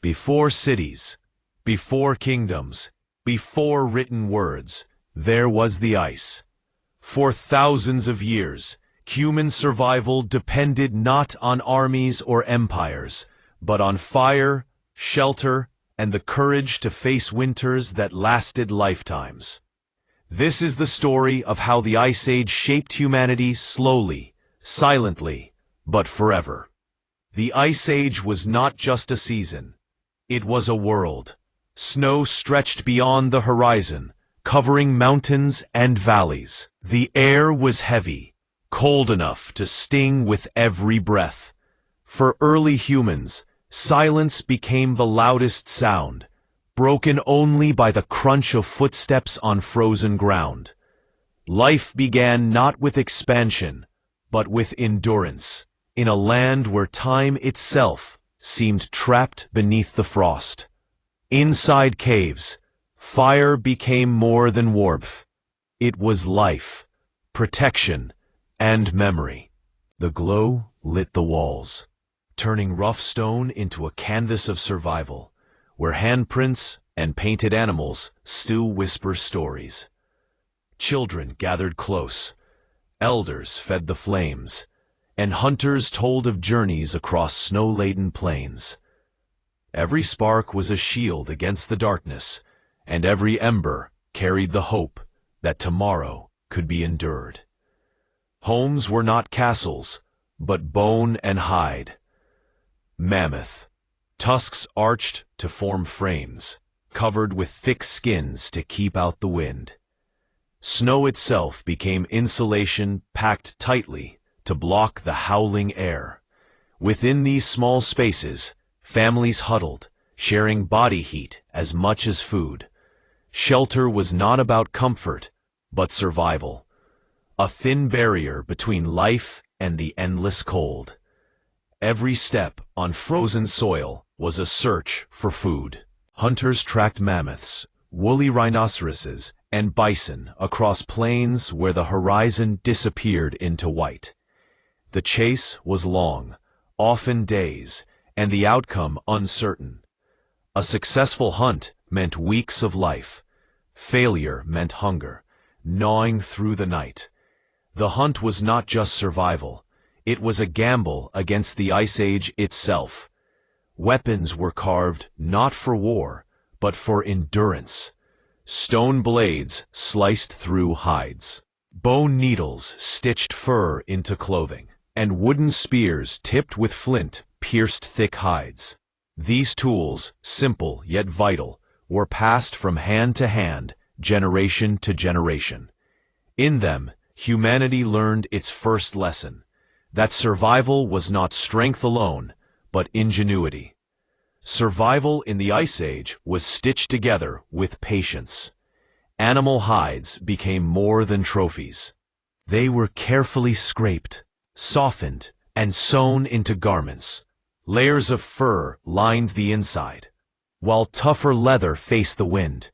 Before cities, before kingdoms, before written words, there was the ice. For thousands of years, human survival depended not on armies or empires, but on fire, shelter, and the courage to face winters that lasted lifetimes. This is the story of how the Ice Age shaped humanity slowly, silently, but forever. The Ice Age was not just a season. It was a world. Snow stretched beyond the horizon, covering mountains and valleys. The air was heavy, cold enough to sting with every breath. For early humans, silence became the loudest sound, broken only by the crunch of footsteps on frozen ground. Life began not with expansion, but with endurance, in a land where time itself seemed trapped beneath the frost. Inside caves, fire became more than warmth. It was life, protection, and memory. The glow lit the walls, turning rough stone into a canvas of survival, where handprints and painted animals still whisper stories. Children gathered close, elders fed the flames, and hunters told of journeys across snow-laden plains. Every spark was a shield against the darkness, and every ember carried the hope that tomorrow could be endured. Homes were not castles, but bone and hide. Mammoth, tusks arched to form frames, covered with thick skins to keep out the wind. Snow itself became insulation packed tightly to block the howling air. Within these small spaces, families huddled, sharing body heat as much as food. Shelter was not about comfort, but survival. A thin barrier between life and the endless cold. Every step on frozen soil was a search for food. Hunters tracked mammoths, woolly rhinoceroses, and bison across plains where the horizon disappeared into white. The chase was long, often days, and the outcome uncertain. A successful hunt meant weeks of life. Failure meant hunger, gnawing through the night. The hunt was not just survival. It was a gamble against the Ice Age itself. Weapons were carved not for war, but for endurance. Stone blades sliced through hides. Bone needles stitched fur into clothing, and wooden spears tipped with flint pierced thick hides. These tools, simple yet vital, were passed from hand to hand, generation to generation. In them, humanity learned its first lesson, that survival was not strength alone, but ingenuity. Survival in the Ice Age was stitched together with patience. Animal hides became more than trophies. They were carefully scraped, softened, and sewn into garments. Layers of fur lined the inside, while tougher leather faced the wind.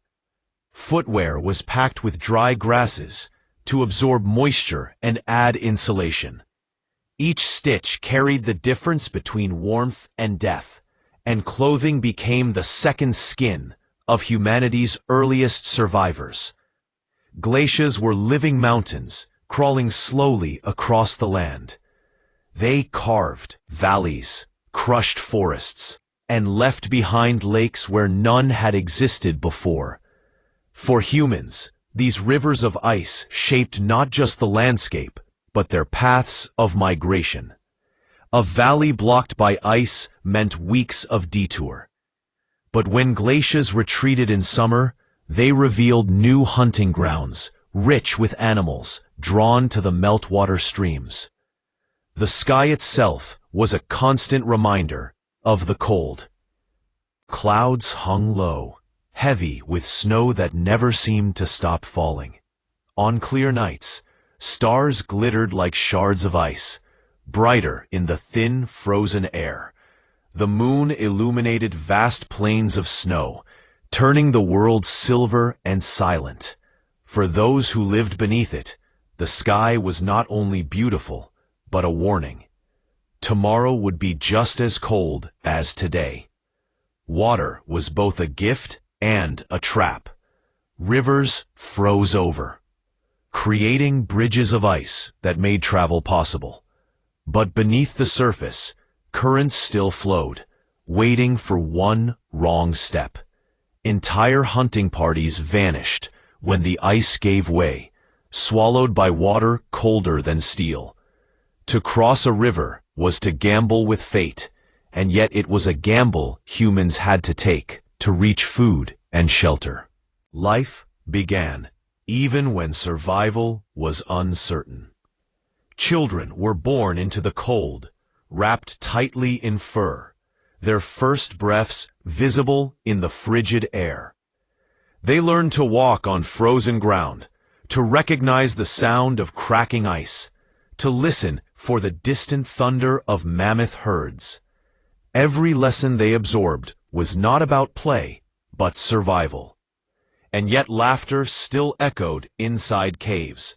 Footwear was packed with dry grasses to absorb moisture and add insulation. Each stitch carried the difference between warmth and death, and clothing became the second skin of humanity's earliest survivors. Glaciers were living mountains, crawling slowly across the land. They carved valleys, crushed forests, and left behind lakes where none had existed before. For humans, these rivers of ice shaped not just the landscape, but their paths of migration. A valley blocked by ice meant weeks of detour. But when glaciers retreated in summer, they revealed new hunting grounds, rich with animals drawn to the meltwater streams. The sky itself was a constant reminder of the cold. Clouds hung low, heavy with snow that never seemed to stop falling. On clear nights, stars glittered like shards of ice, brighter in the thin, frozen air. The moon illuminated vast plains of snow, turning the world silver and silent. For those who lived beneath it, the sky was not only beautiful, but a warning. Tomorrow would be just as cold as today. Water was both a gift and a trap. Rivers froze over, creating bridges of ice that made travel possible. But beneath the surface, currents still flowed, waiting for one wrong step. Entire hunting parties vanished when the ice gave way, swallowed by water colder than steel. To cross a river was to gamble with fate, and yet it was a gamble humans had to take to reach food and shelter. Life began, even when survival was uncertain. Children were born into the cold, wrapped tightly in fur, their first breaths visible in the frigid air. They learned to walk on frozen ground, to recognize the sound of cracking ice, to listen for the distant thunder of mammoth herds. Every lesson they absorbed was not about play, but survival. And yet laughter still echoed inside caves,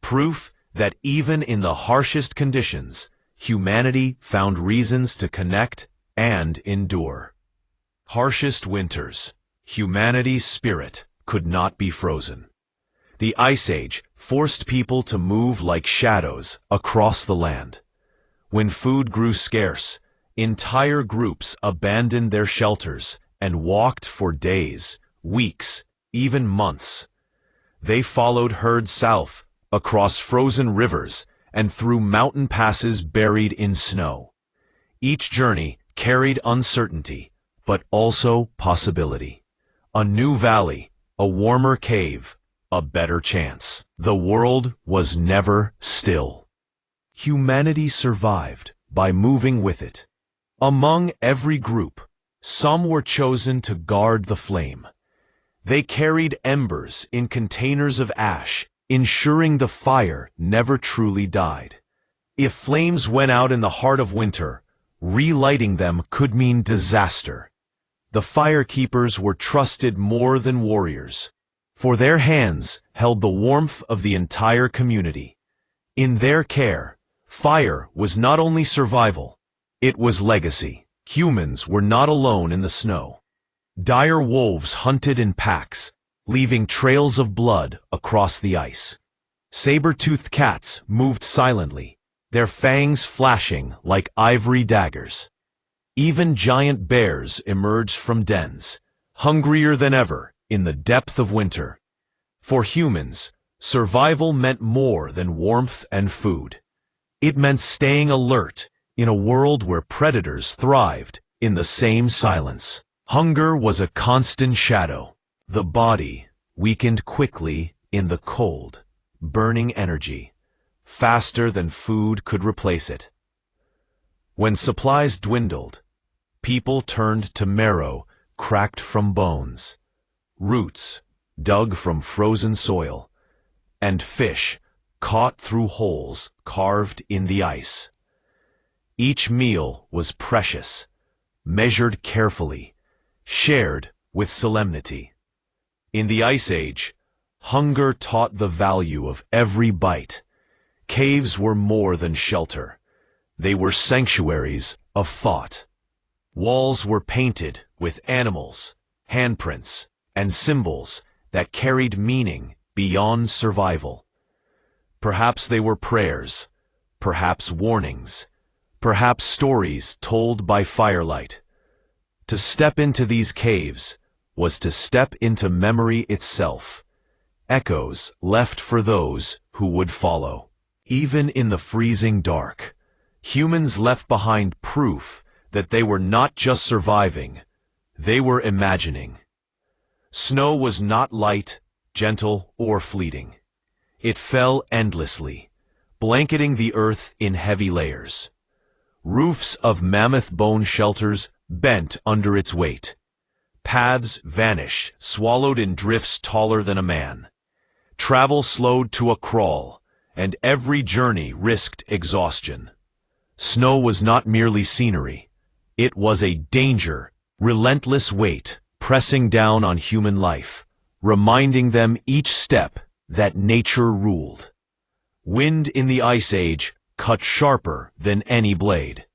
proof that even in the harshest conditions, humanity found reasons to connect and endure. Harshest winters, humanity's spirit could not be frozen. The Ice Age forced people to move like shadows across the land. When food grew scarce, entire groups abandoned their shelters and walked for days, weeks, even months. They followed herds south, across frozen rivers, and through mountain passes buried in snow. Each journey carried uncertainty, but also possibility. A new valley, a warmer cave, a better chance. The world was never still. Humanity survived by moving with it. Among every group, some were chosen to guard the flame. They carried embers in containers of ash, ensuring the fire never truly died. If flames went out in the heart of winter, relighting them could mean disaster. The firekeepers were trusted more than warriors, for their hands held the warmth of the entire community. In their care, fire was not only survival, it was legacy. Humans were not alone in the snow. Dire wolves hunted in packs, leaving trails of blood across the ice. Saber-toothed cats moved silently, their fangs flashing like ivory daggers. Even giant bears emerged from dens, hungrier than ever in the depth of winter. For humans, survival meant more than warmth and food. It meant staying alert in a world where predators thrived in the same silence. Hunger was a constant shadow. The body weakened quickly in the cold, burning energy, faster than food could replace it. When supplies dwindled, people turned to marrow cracked from bones, roots dug from frozen soil, and fish caught through holes carved in the ice. Each meal was precious, measured carefully, shared with solemnity. In the Ice Age, hunger taught the value of every bite. Caves were more than shelter. They were sanctuaries of thought. Walls were painted with animals, handprints, and symbols that carried meaning beyond survival. Perhaps they were prayers, perhaps warnings, perhaps stories told by firelight. To step into these caves was to step into memory itself, echoes left for those who would follow. Even in the freezing dark, humans left behind proof that they were not just surviving, they were imagining. Snow was not light, gentle, or fleeting. It fell endlessly, blanketing the earth in heavy layers. Roofs of mammoth bone shelters bent under its weight. Paths vanished, swallowed in drifts taller than a man. Travel slowed to a crawl, and every journey risked exhaustion. Snow was not merely scenery. It was a danger, relentless weight pressing down on human life, reminding them each step that nature ruled. Wind in the Ice Age cut sharper than any blade.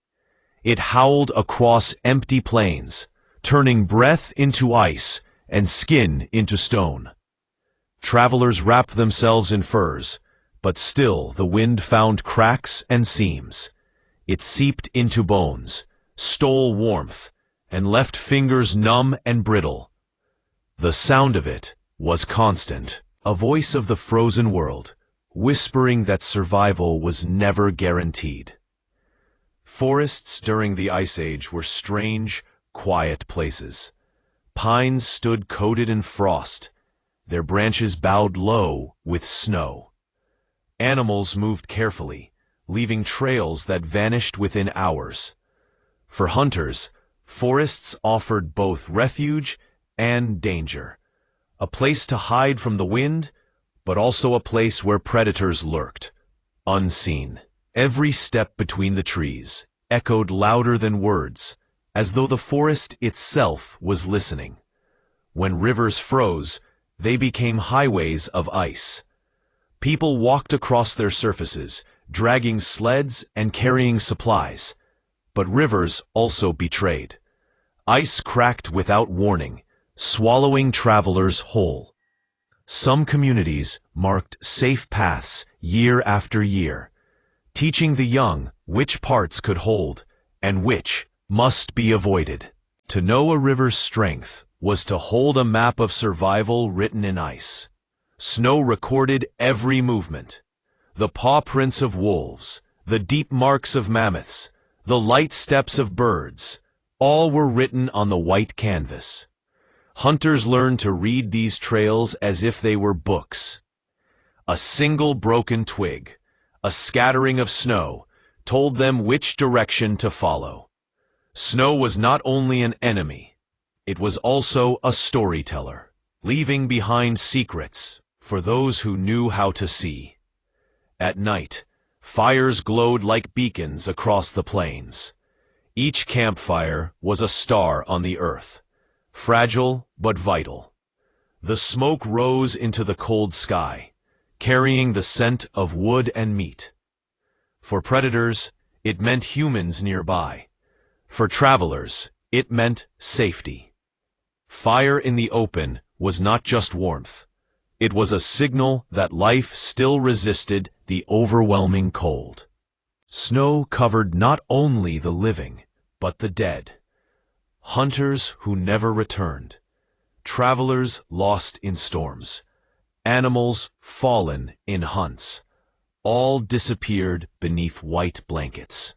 It howled across empty plains, turning breath into ice and skin into stone. Travelers wrapped themselves in furs, but still the wind found cracks and seams. It seeped into bones, stole warmth, and left fingers numb and brittle. The sound of it was constant, a voice of the frozen world, whispering that survival was never guaranteed. Forests during the Ice Age were strange, quiet places. Pines stood coated in frost, their branches bowed low with snow. Animals moved carefully, leaving trails that vanished within hours. For hunters, forests offered both refuge and danger, a place to hide from the wind, but also a place where predators lurked, unseen. Every step between the trees echoed louder than words, as though the forest itself was listening. When rivers froze, they became highways of ice. People walked across their surfaces, dragging sleds and carrying supplies. But rivers also betrayed. Ice cracked without warning, swallowing travelers whole. Some communities marked safe paths year after year, teaching the young which parts could hold and which must be avoided. To know a river's strength was to hold a map of survival written in ice. Snow recorded every movement. The paw prints of wolves, the deep marks of mammoths, the light steps of birds, all were written on the white canvas. Hunters learned to read these trails as if they were books. A single broken twig, a scattering of snow, told them which direction to follow. Snow was not only an enemy, it was also a storyteller, leaving behind secrets for those who knew how to see. At night, fires glowed like beacons across the plains. Each campfire was a star on the earth, fragile but vital. The smoke rose into the cold sky, carrying the scent of wood and meat. For predators, it meant humans nearby. For travelers, it meant safety. Fire in the open was not just warmth. It was a signal that life still resisted the overwhelming cold. Snow covered not only the living, but the dead. Hunters who never returned. Travelers lost in storms. Animals fallen in hunts. All disappeared beneath white blankets.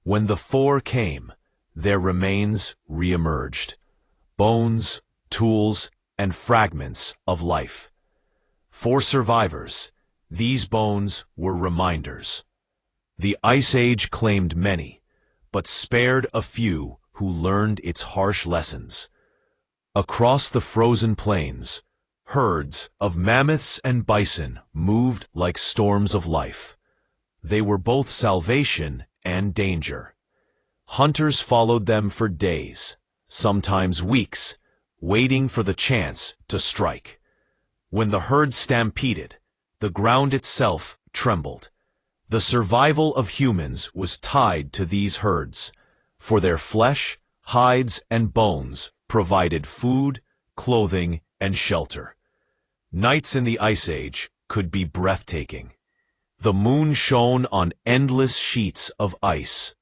When the four came, their remains re-emerged. Bones, tools, and fragments of life. For survivors, these bones were reminders. The Ice Age claimed many, but spared a few who learned its harsh lessons. Across the frozen plains, herds of mammoths and bison moved like storms of life. They were both salvation and danger. Hunters followed them for days, sometimes weeks, waiting for the chance to strike. When the herd stampeded, the ground itself trembled. The survival of humans was tied to these herds, for their flesh, hides, and bones provided food, clothing, and shelter. Nights in the Ice Age could be breathtaking. The moon shone on endless sheets of ice,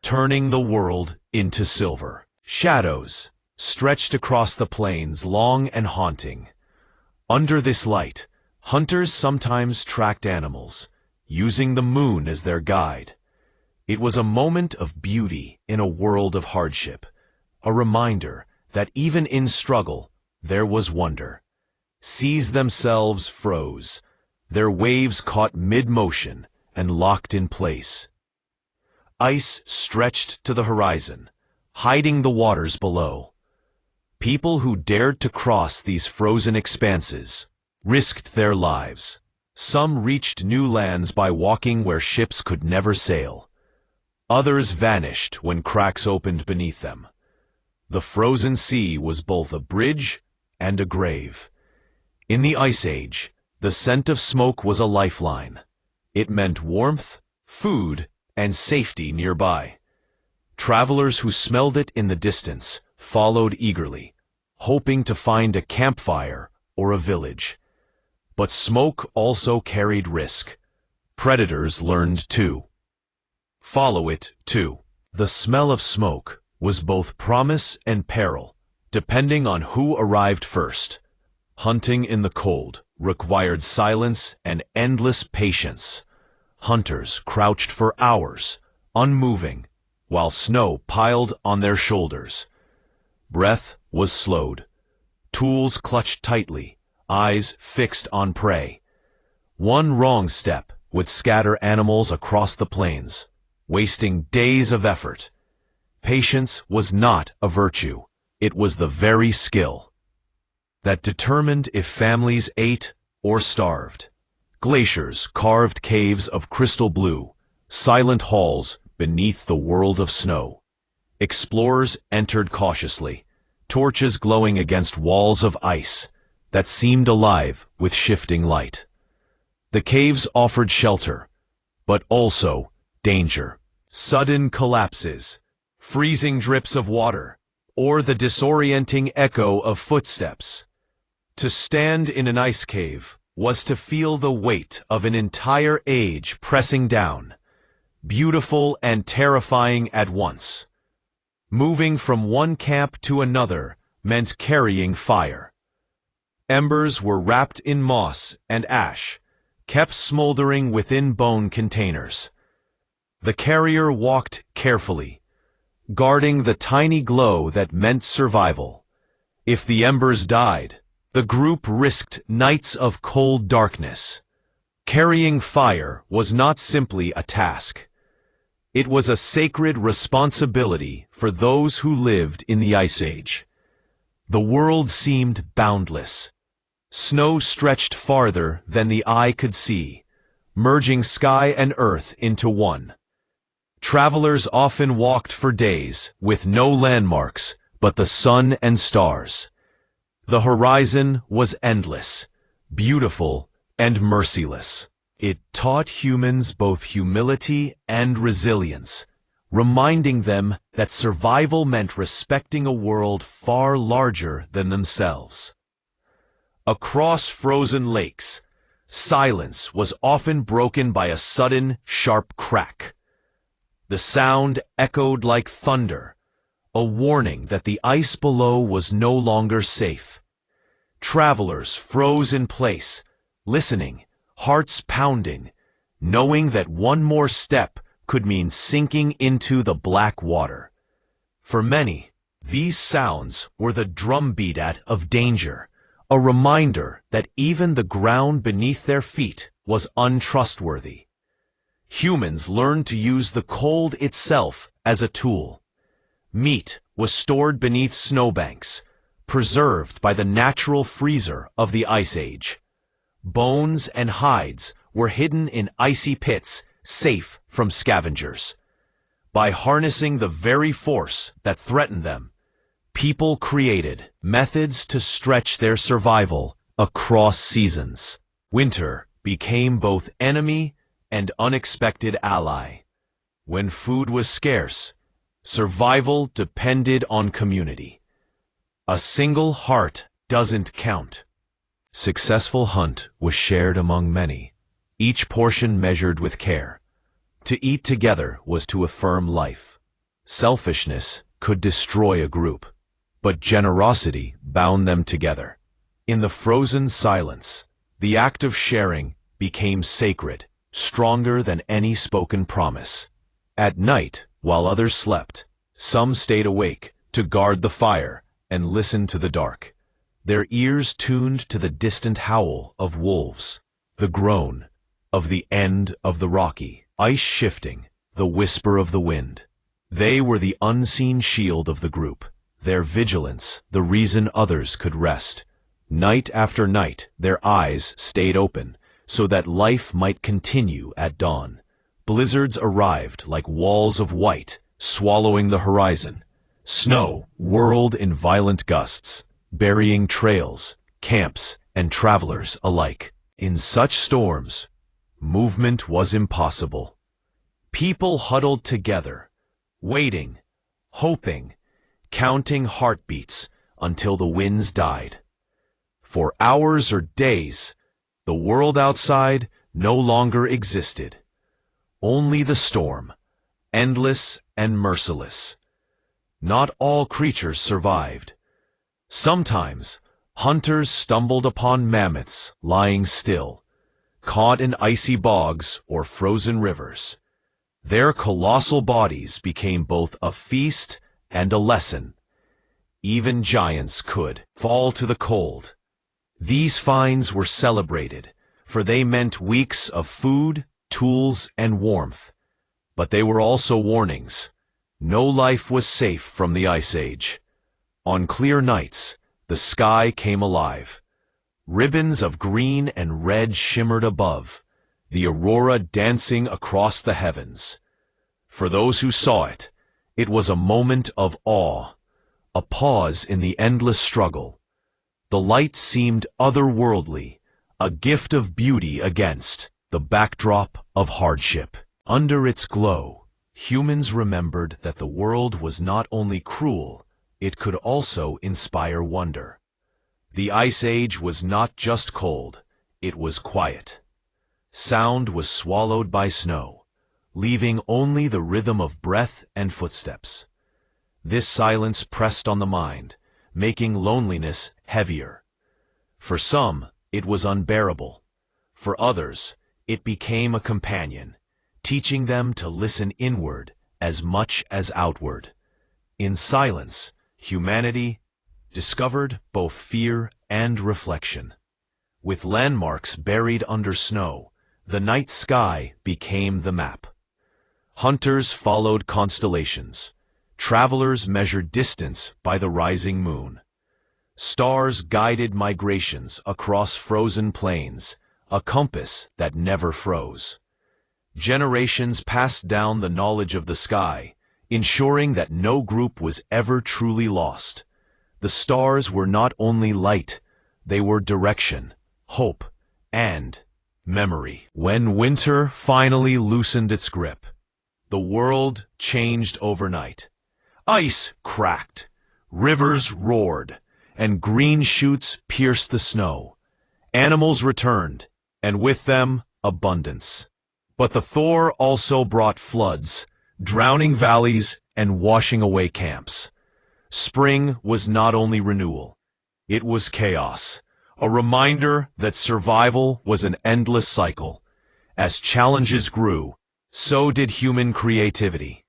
turning the world into silver. Shadows stretched across the plains, long and haunting. Under this light, hunters sometimes tracked animals, using the moon as their guide. It was a moment of beauty in a world of hardship, a reminder that even in struggle, there was wonder. Seas themselves froze, their waves caught mid-motion and locked in place. Ice stretched to the horizon, hiding the waters below. People who dared to cross these frozen expanses risked their lives. Some reached new lands by walking where ships could never sail. Others vanished when cracks opened beneath them. The frozen sea was both a bridge and a grave. In the Ice Age, the scent of smoke was a lifeline. It meant warmth, food, and safety nearby. Travelers who smelled it in the distance followed eagerly, hoping to find a campfire or a village. But smoke also carried risk. Predators learned to follow it, too. The smell of smoke was both promise and peril, depending on who arrived first. Hunting in the cold required silence and endless patience. Hunters crouched for hours, unmoving, while snow piled on their shoulders. Breath was slowed, tools clutched tightly, eyes fixed on prey. One wrong step would scatter animals across the plains, wasting days of effort. Patience was not a virtue, it was the very skill that determined if families ate or starved. Glaciers carved caves of crystal blue, silent halls beneath the world of snow. Explorers entered cautiously, torches glowing against walls of ice that seemed alive with shifting light. The caves offered shelter, but also danger. Sudden collapses, freezing drips of water, or the disorienting echo of footsteps. To stand in an ice cave was to feel the weight of an entire age pressing down, beautiful and terrifying at once. Moving from one camp to another meant carrying fire. Embers were wrapped in moss and ash, kept smoldering within bone containers. The carrier walked carefully, guarding the tiny glow that meant survival. If the embers died, the group risked nights of cold darkness. Carrying fire was not simply a task. It was a sacred responsibility for those who lived in the Ice Age. The world seemed boundless. Snow stretched farther than the eye could see, merging sky and earth into one. Travelers often walked for days with no landmarks but the sun and stars. The horizon was endless, beautiful, and merciless. It taught humans both humility and resilience, reminding them that survival meant respecting a world far larger than themselves. Across frozen lakes, silence was often broken by a sudden, sharp crack. The sound echoed like thunder, a warning that the ice below was no longer safe. Travelers froze in place, listening, hearts pounding, knowing that one more step could mean sinking into the black water. For many, these sounds were the drumbeat of danger, a reminder that even the ground beneath their feet was untrustworthy. Humans learned to use the cold itself as a tool. Meat was stored beneath snowbanks, preserved by the natural freezer of the Ice Age. Bones and hides were hidden in icy pits, safe from scavengers. By harnessing the very force that threatened them, people created methods to stretch their survival across seasons. Winter became both enemy and unexpected ally. When food was scarce, survival depended on community. A single heart doesn't count. Successful hunt was shared among many, each portion measured with care. To eat together was to affirm life. Selfishness could destroy a group, but generosity bound them together. In the frozen silence, the act of sharing became sacred, stronger than any spoken promise. At night, while others slept, some stayed awake to guard the fire and listen to the dark. Their ears tuned to the distant howl of wolves, the groan of the end of the rocky, ice shifting, the whisper of the wind. They were the unseen shield of the group, their vigilance the reason others could rest. Night after night, their eyes stayed open, so that life might continue at dawn. Blizzards arrived like walls of white, swallowing the horizon. Snow whirled in violent gusts, burying trails, camps, and travelers alike. In such storms, movement was impossible. People huddled together, waiting, hoping, counting heartbeats until the winds died. For hours or days, the world outside no longer existed. Only the storm, endless and merciless. Not all creatures survived. Sometimes, hunters stumbled upon mammoths lying still, caught in icy bogs or frozen rivers. Their colossal bodies became both a feast and a lesson. Even giants could fall to the cold. These finds were celebrated, for they meant weeks of food, tools, and warmth. But they were also warnings. No life was safe from the Ice Age. On clear nights, the sky came alive. Ribbons of green and red shimmered above, the aurora dancing across the heavens. For those who saw it, it was a moment of awe, a pause in the endless struggle. The light seemed otherworldly, a gift of beauty against the backdrop of hardship. Under its glow, humans remembered that the world was not only cruel, it could also inspire wonder. The Ice Age was not just cold, it was quiet. Sound was swallowed by snow, leaving only the rhythm of breath and footsteps. This silence pressed on the mind, making loneliness heavier. For some, it was unbearable. For others, it became a companion, teaching them to listen inward as much as outward. In silence, humanity discovered both fear and reflection. With landmarks buried under snow, the night sky became the map. Hunters followed constellations. Travelers measured distance by the rising moon. Stars guided migrations across frozen plains, a compass that never froze. Generations passed down the knowledge of the sky, ensuring that no group was ever truly lost. The stars were not only light, they were direction, hope, and memory. When winter finally loosened its grip, the world changed overnight. Ice cracked, rivers roared, and green shoots pierced the snow. Animals returned, and with them, abundance. But the thaw also brought floods, drowning valleys, and washing away camps. Spring was not only renewal, it was chaos, a reminder that survival was an endless cycle. As challenges grew, so did human creativity.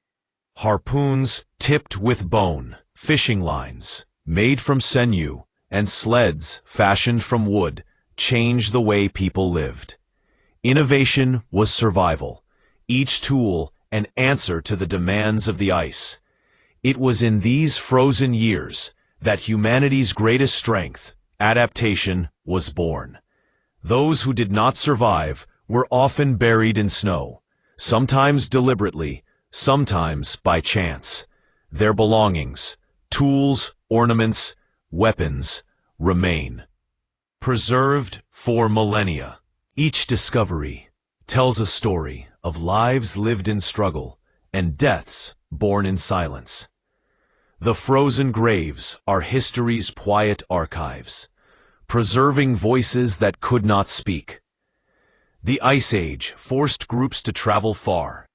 Harpoons tipped with bone, fishing lines made from sinew, and sleds fashioned from wood changed the way people lived. Innovation was survival, each tool an answer to the demands of the ice. It was in these frozen years that humanity's greatest strength, adaptation, was born. Those who did not survive were often buried in snow, sometimes deliberately, sometimes by chance. Their belongings, tools, ornaments, weapons, remain. Preserved for millennia. Each discovery tells a story of lives lived in struggle and deaths born in silence. The frozen graves are history's quiet archives, preserving voices that could not speak. The Ice Age forced groups to travel far.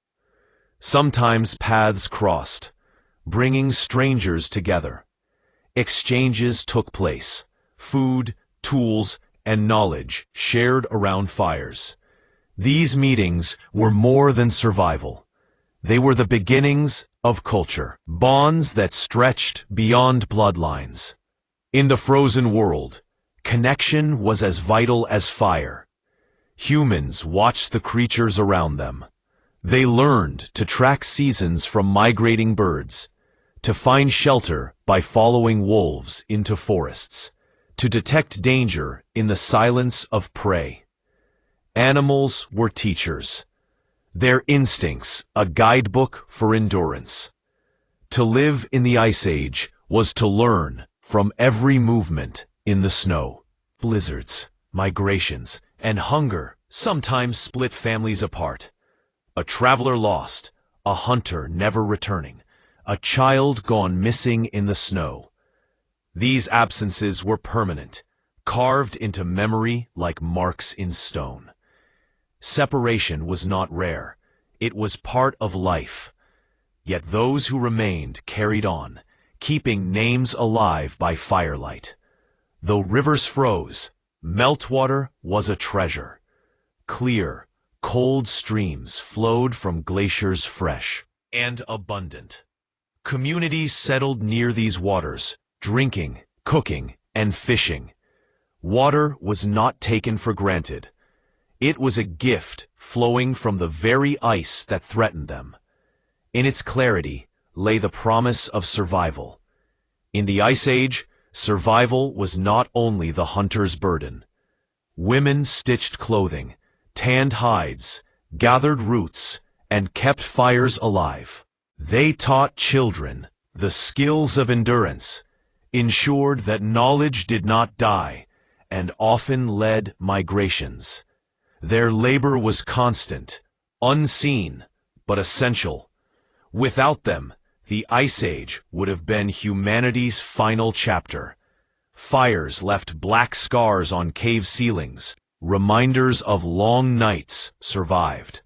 Sometimes paths crossed, bringing strangers together. Exchanges took place, food, tools, and knowledge shared around fires. These meetings were more than survival. They were the beginnings of culture, bonds that stretched beyond bloodlines. In the frozen world, connection was as vital as fire. Humans watched the creatures around them. They learned to track seasons from migrating birds, to find shelter by following wolves into forests, to detect danger in the silence of prey. Animals were teachers, their instincts a guidebook for endurance. To live in the Ice Age was to learn from every movement in the snow. Blizzards, migrations, and hunger sometimes split families apart. A traveler lost, a hunter never returning, a child gone missing in the snow. These absences were permanent, carved into memory like marks in stone. Separation was not rare. It was part of life. Yet those who remained carried on, keeping names alive by firelight. Though rivers froze, meltwater was a treasure. Clear, cold streams flowed from glaciers fresh and abundant. Communities settled near these waters, drinking, cooking, and fishing. Water was not taken for granted. It was a gift flowing from the very ice that threatened them. In its clarity lay the promise of survival. In the Ice Age, survival was not only the hunter's burden. Women stitched clothing, tanned hides, gathered roots, and kept fires alive. They taught children the skills of endurance, ensured that knowledge did not die, and often led migrations. Their labor was constant, unseen, but essential. Without them, the Ice Age would have been humanity's final chapter. Fires left black scars on cave ceilings, reminders of long nights survived.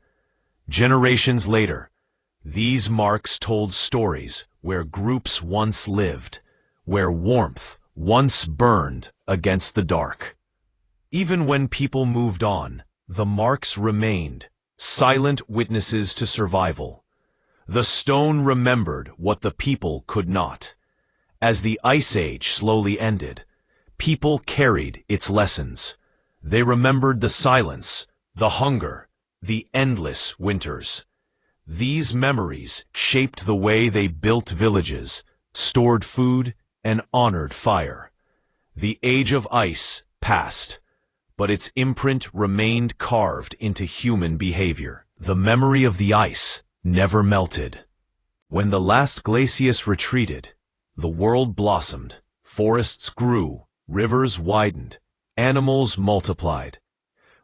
Generations later, these marks told stories where groups once lived, where warmth once burned against the dark. Even when people moved on, the marks remained, silent witnesses to survival. The stone remembered what the people could not. As the Ice Age slowly ended, people carried its lessons. They remembered the silence, the hunger, the endless winters. These memories shaped the way they built villages, stored food, and honored fire. The Age of Ice passed, but its imprint remained carved into human behavior. The memory of the ice never melted. When the last glaciers retreated, the world blossomed, forests grew, rivers widened, animals multiplied.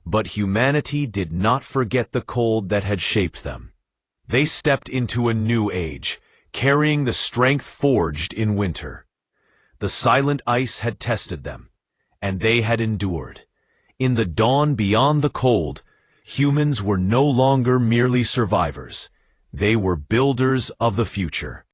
But humanity did not forget the cold that had shaped them. They stepped into a new age, carrying the strength forged in winter. The silent ice had tested them, and they had endured. In the dawn beyond the cold, humans were no longer merely survivors. They were builders of the future.